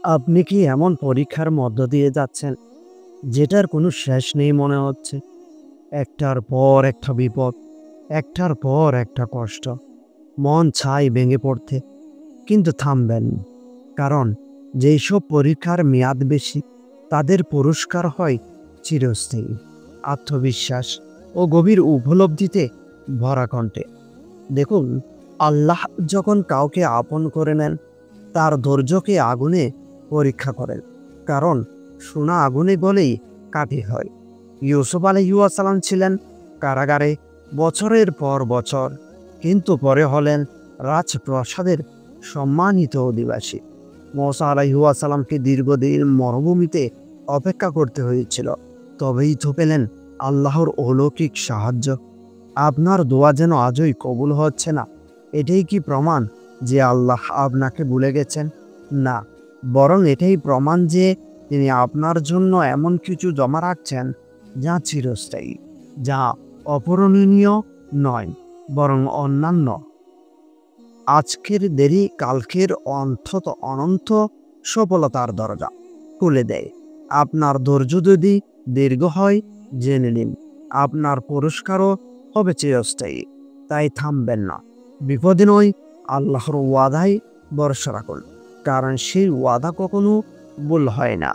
আপনি কি এমন পরীক্ষার মধ্য দিয়ে যাচ্ছেন যেটার কোনো শেষ নেই মনে হচ্ছে? একটার পর একটা বিপদ, একটার পর একটা কষ্ট। মন চায় ভেঙে পড়তে, কিন্তু থামবেন না। কারণ যেসব পরীক্ষার মেয়াদ বেশি, তাদের পুরস্কার হয় চিরস্থায়ী আত্মবিশ্বাস ও গভীর উপলব্ধিতে ভরা কণ্ঠে। দেখুন, আল্লাহ যখন কাউকে আপন করে নেন, তার ধৈর্যকে আগুনে পরীক্ষা করেন। কারণ সোনা আগুনে গলেই কাঠি হয়। ইউসুফ আলাইহিসসালাম ছিলেন কারাগারে বছরের পর বছর, কিন্তু পরে হলেন রাজপ্রাসাদের সম্মানিত অধিবাসী। মূসা আলাইহিসসালামকে দীর্ঘদিন মরুভূমিতে অপেক্ষা করতে হয়েছিল, তবেই তো পেলেন আল্লাহর অলৌকিক সাহায্য। আপনার দোয়া যেন আজই কবুল হচ্ছে না, এটাই কি প্রমাণ যে আল্লাহ আপনাকে ভুলে গেছেন? না, বরং এটাই প্রমাণ যে তিনি আপনার জন্য এমন কিছু জমা রাখছেন যা চিরস্থায়ী, যা অপূরণীয় নয়, বরং অন্যান্য। আজকের দেরি কালকের অন্তত অনন্ত সফলতার দরজা খুলে দেয়। আপনার ধৈর্য যদি দীর্ঘ হয়, জেনে নিন আপনার পুরস্কারও হবে চিরস্থায়ী। তাই থামবেন না, বিপদে নয়, আল্লাহর ওয়াদায় ভরসা রাখুন। কারণ সেই ওয়াদা কখনো ভুল হয় না।